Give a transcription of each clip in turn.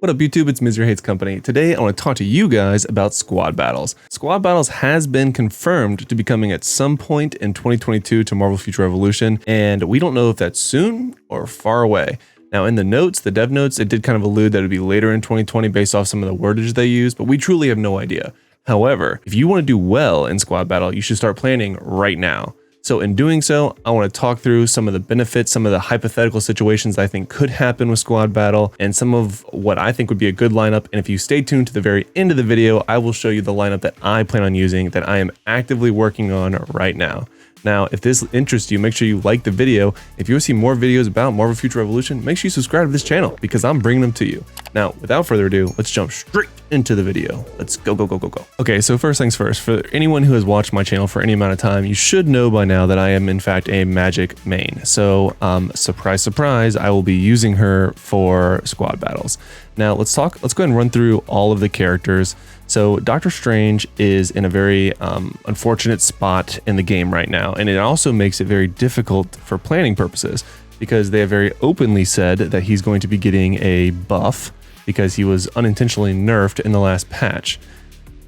What up YouTube, it's Misery Hates Company. Today I want to talk to you guys about squad battles. Squad battles has been confirmed to be coming at some point in 2022 to Marvel Future Revolution, and we don't know if that's soon or far away. Now in the notes, the dev notes, it did kind of allude that it would be later in 2020 based off some of the wordage they used, but we truly have no idea. However, if you want to do well in squad battle, you should start planning right now. So in doing so, I want to talk through some of the benefits, some of the hypothetical situations I think could happen with squad battle, and some of what I think would be a good lineup. And if you stay tuned to the very end of the video, I will show you the lineup that I plan on using, that I am actively working on right now. Now, if this interests you, make sure you like the video. If you want to see more videos about Marvel Future Revolution, make sure you subscribe to this channel because I'm bringing them to you. Now, without further ado, let's jump straight into the video. Let's go, go, go, go, go. Okay, so first things first, for anyone who has watched my channel for any amount of time, you should know by now that I am in fact a MAGIK main. So, surprise, surprise, I will be using her for squad battles. Now, let's go ahead and run through all of the characters. So Doctor Strange is in a very unfortunate spot in the game right now, and it also makes it very difficult for planning purposes because they have very openly said that he's going to be getting a buff because he was unintentionally nerfed in the last patch.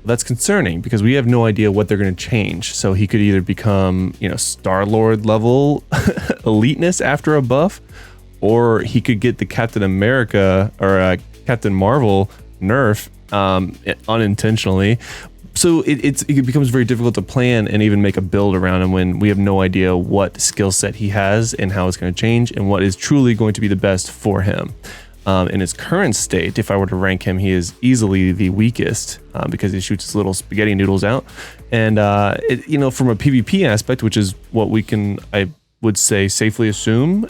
That's concerning because we have no idea what they're going to change. So he could either become, Star-Lord level eliteness after a buff, or he could get the Captain America or Captain Marvel nerf unintentionally. So it becomes very difficult to plan and even make a build around him when we have no idea what skill set he has and how it's going to change and what is truly going to be the best for him. In his current state, if I were to rank him, he is easily the weakest because he shoots his little spaghetti noodles out. And from a PvP aspect, which is what I would say safely assume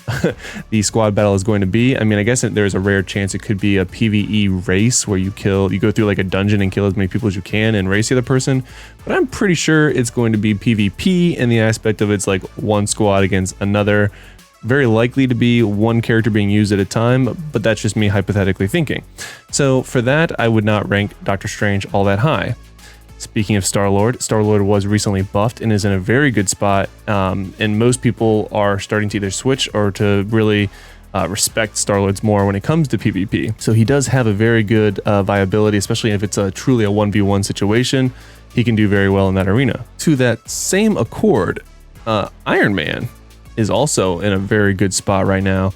the squad battle is going to be. I mean, I guess there's a rare chance it could be a PvE race where you go through like a dungeon and kill as many people as you can and race the other person. But I'm pretty sure it's going to be PvP in the aspect of it's like one squad against another. Very likely to be one character being used at a time, but that's just me hypothetically thinking. So for that, I would not rank Doctor Strange all that high. Speaking of Star-Lord was recently buffed and is in a very good spot, and most people are starting to either switch or to really respect Star-Lord's more when it comes to PvP. So he does have a very good viability, especially if it's truly a 1v1 situation. He can do very well in that arena. To that same accord, Iron Man is also in a very good spot right now.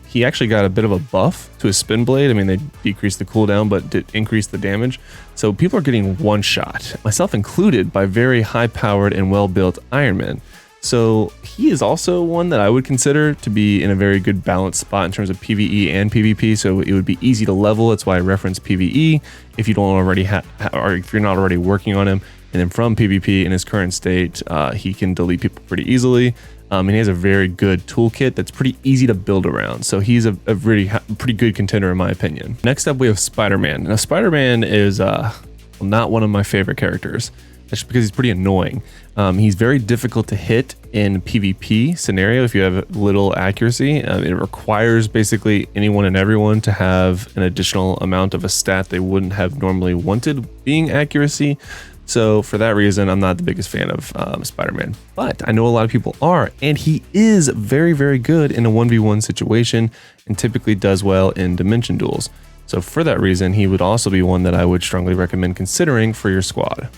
He actually got a bit of a buff to his spin blade. I mean, they decreased the cooldown, but did increase the damage. So people are getting one shot, myself included, by very high-powered and well-built Iron Man. So he is also one that I would consider to be in a very good balanced spot in terms of PvE and PvP. So it would be easy to level. That's why I reference PvE if you don't already or if you're not already working on him. And then from PvP in his current state, he can delete people pretty easily. And he has a very good toolkit that's pretty easy to build around. So he's a pretty good contender in my opinion. Next up, we have Spider-Man. Now, Spider-Man is not one of my favorite characters. That's just because he's pretty annoying. He's very difficult to hit in PvP scenario if you have little accuracy. It requires basically anyone and everyone to have an additional amount of a stat they wouldn't have normally wanted, being accuracy. So for that reason, I'm not the biggest fan of Spider-Man, but I know a lot of people are, and he is very, very good in a 1v1 situation and typically does well in dimension duels. So for that reason, he would also be one that I would strongly recommend considering for your squad.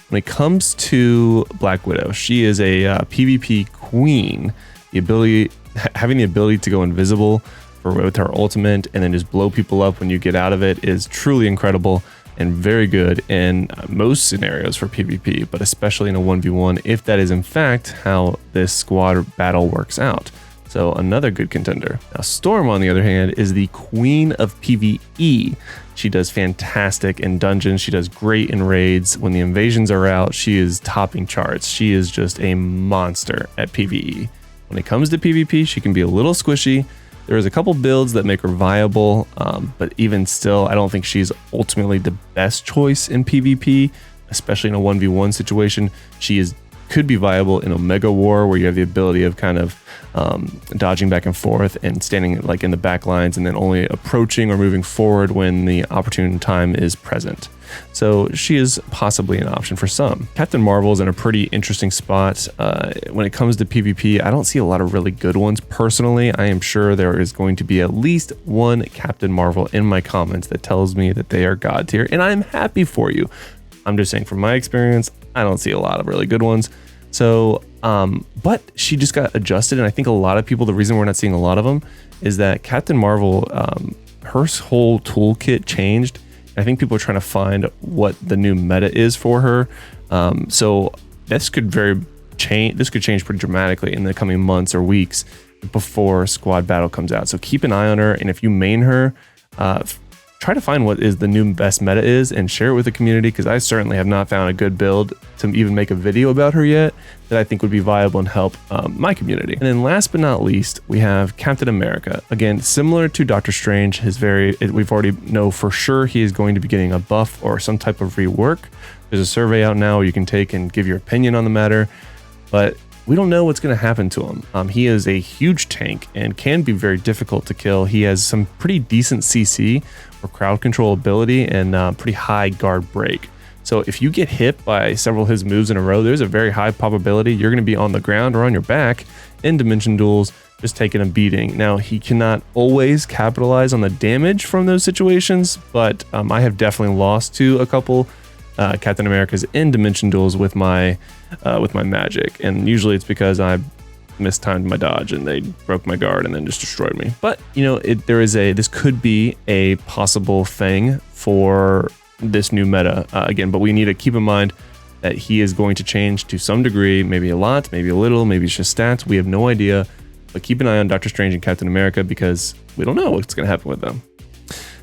When it comes to Black Widow, she is a PvP queen. Having the ability to go invisible with her ultimate and then just blow people up when you get out of it is truly incredible and very good in most scenarios for PvP, but especially in a 1v1 if that is in fact how this squad battle works out. So another good contender. Now Storm, on the other hand, is the queen of PvE. She does fantastic in dungeons. She does great in raids. When the invasions are out, she is topping charts. She is just a monster at PvE. When it comes to PvP, she can be a little squishy. There's a couple builds that make her viable, but even still, I don't think she's ultimately the best choice in PvP, especially in a 1v1 situation. She could be viable in Omega War, where you have the ability of kind of dodging back and forth and standing like in the back lines and then only approaching or moving forward when the opportune time is present. So she is possibly an option for some. Captain Marvel is in a pretty interesting spot. When it comes to PvP, I don't see a lot of really good ones personally. I am sure there is going to be at least one Captain Marvel in my comments that tells me that they are God tier, and I'm happy for you. I'm just saying from my experience, I don't see a lot of really good ones. So, but she just got adjusted, and I think a lot of people, the reason we're not seeing a lot of them is that Captain Marvel, her whole toolkit changed. I think people are trying to find what the new meta is for her. So this could change pretty dramatically in the coming months or weeks before Squad Battle comes out. So keep an eye on her, and if you main her, try to find what is the new best meta is and share it with the community, because I certainly have not found a good build to even make a video about her yet that I think would be viable and help my community. And then last but not least, we have Captain America. Again, similar to Doctor Strange, we've already know for sure he is going to be getting a buff or some type of rework. There's a survey out now where you can take and give your opinion on the matter, but we don't know what's going to happen to him. He is a huge tank and can be very difficult to kill. He has some pretty decent CC or crowd control ability and pretty high guard break. So if you get hit by several of his moves in a row, there's a very high probability you're going to be on the ground or on your back in dimension duels, just taking a beating. Now, he cannot always capitalize on the damage from those situations, but I have definitely lost to a couple Captain America's in dimension duels with my MAGIK, and usually it's because I mistimed my dodge and they broke my guard and then just destroyed me. But you know, this could be a possible thing for this new meta again, but we need to keep in mind that he is going to change to some degree, maybe a lot, maybe a little, maybe it's just stats, we have no idea. But keep an eye on Doctor Strange and Captain America, because we don't know what's going to happen with them.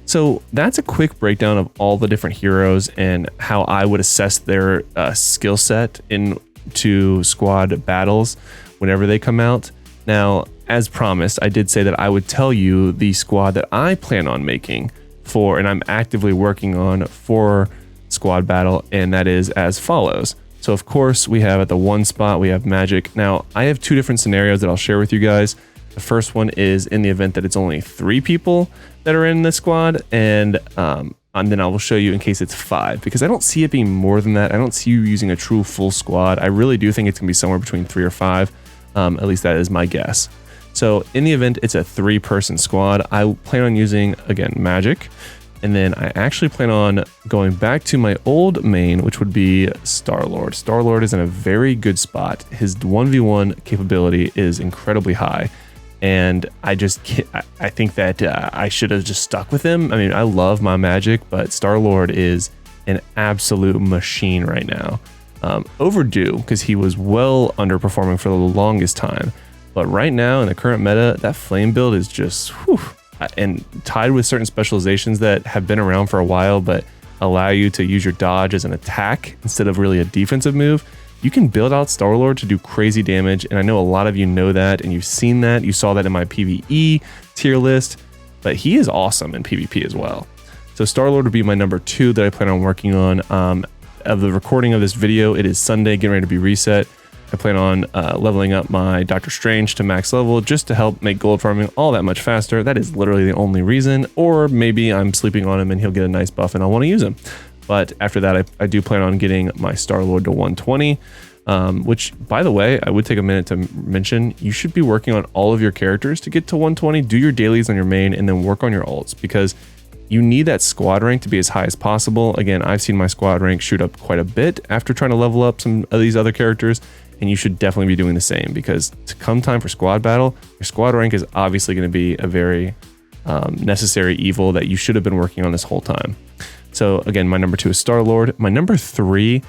So that's a quick breakdown of all the different heroes and how I would assess their skill set into squad battles whenever they come out. Now, as promised, I did say that I would tell you the squad that I plan on making for, and I'm actively working on for squad battle, and that is as follows. So of course we have at the 1 spot, we have MAGIK. Now I have 2 different scenarios that I'll share with you guys. The first one is in the event that it's only 3 people that are in the squad, and then I will show you in case it's 5, because I don't see it being more than that. I don't see you using a true full squad. I really do think it's gonna be somewhere between 3 or 5. At least that is my guess. So in the event it's a 3-person squad, I plan on using, again, MAGIK, and then I actually plan on going back to my old main, which would be Star-Lord. Star-Lord is in a very good spot. His 1v1 capability is incredibly high, and I think that I should have just stuck with him. I mean, I love my MAGIK, but Star-Lord is an absolute machine right now. Overdue, because he was well underperforming for the longest time. But right now in the current meta, that flame build is just, whew, and tied with certain specializations that have been around for a while, but allow you to use your dodge as an attack instead of really a defensive move. You can build out Star-Lord to do crazy damage, and I know a lot of you know that, and you've seen that. You saw that in my PvE tier list, but he is awesome in PvP as well. So Star-Lord would be my number 2 that I plan on working on. Of the recording of this video, it is Sunday, getting ready to be reset. I plan on leveling up my Doctor Strange to max level just to help make gold farming all that much faster. That is literally the only reason, or maybe I'm sleeping on him and he'll get a nice buff and I'll want to use him. But after that, I do plan on getting my Star-Lord to 120, which, by the way, I would take a minute to mention, you should be working on all of your characters to get to 120. Do your dailies on your main and then work on your ults, because you need that squad rank to be as high as possible. Again, I've seen my squad rank shoot up quite a bit after trying to level up some of these other characters, and you should definitely be doing the same, because to come time for squad battle, your squad rank is obviously going to be a very necessary evil that you should have been working on this whole time. So again, my number 2 is Star-Lord. My number 3,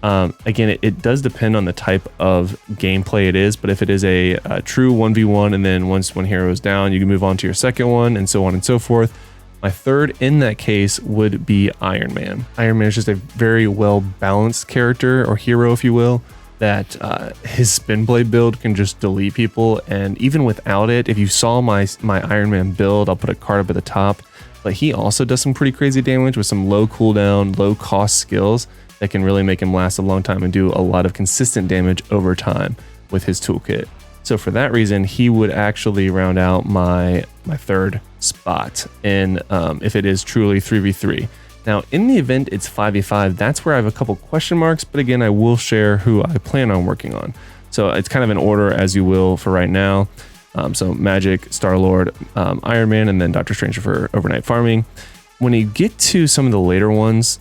again, it does depend on the type of gameplay it is, but if it is a true 1v1, and then once one hero is down, you can move on to your second one, and so on and so forth. My 3rd in that case would be Iron Man. Iron Man is just a very well balanced character, or hero if you will, that his spin blade build can just delete people, and even without it, if you saw my Iron Man build, I'll put a card up at the top, but he also does some pretty crazy damage with some low cooldown, low cost skills that can really make him last a long time and do a lot of consistent damage over time with his toolkit. So for that reason, he would actually round out my 3rd spot in if it is truly 3v3. Now, in the event it's 5v5, that's where I have a couple question marks, but again, I will share who I plan on working on. So it's kind of in order as you will for right now. So Magic, Star-Lord, Iron Man, and then Doctor Strange for overnight farming. When you get to some of the later ones,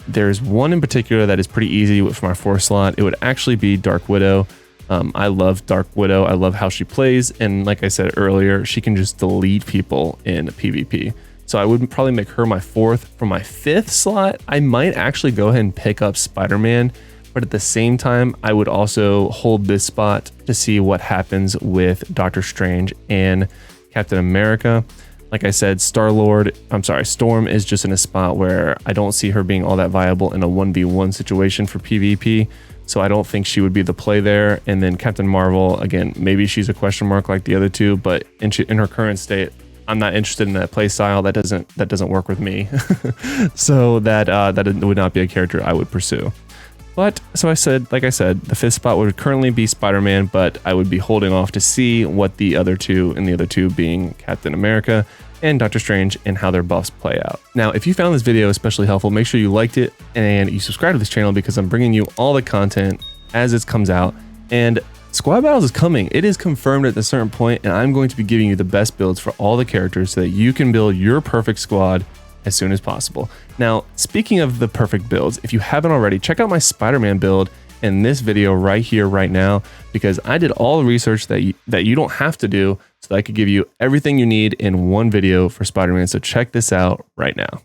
there's one in particular that is pretty easy for my 4th slot. It would actually be Dark Widow. I love Dark Widow. I love how she plays. And like I said earlier, she can just delete people in PvP. So I would probably make her my 4th. For my 5th slot, I might actually go ahead and pick up Spider-Man. But at the same time, I would also hold this spot to see what happens with Doctor Strange and Captain America. Like I said, Storm is just in a spot where I don't see her being all that viable in a 1v1 situation for PvP. So I don't think she would be the play there. And then Captain Marvel, again, maybe she's a question mark like the other two, but in her current state, I'm not interested in that play style. That doesn't work with me. So that would not be a character I would pursue. But so like I said, the 5th spot would currently be Spider-Man, but I would be holding off to see what the other two being Captain America and Doctor Strange and how their buffs play out. Now, if you found this video especially helpful, make sure you liked it and you subscribe to this channel because I'm bringing you all the content as it comes out. And Squad Battles is coming. It is confirmed at a certain point, and I'm going to be giving you the best builds for all the characters so that you can build your perfect squad as soon as possible. Now, speaking of the perfect builds, if you haven't already, check out my Spider-Man build in this video right here, right now, because I did all the research that you don't have to do so that I could give you everything you need in one video for Spider-Man. So check this out right now.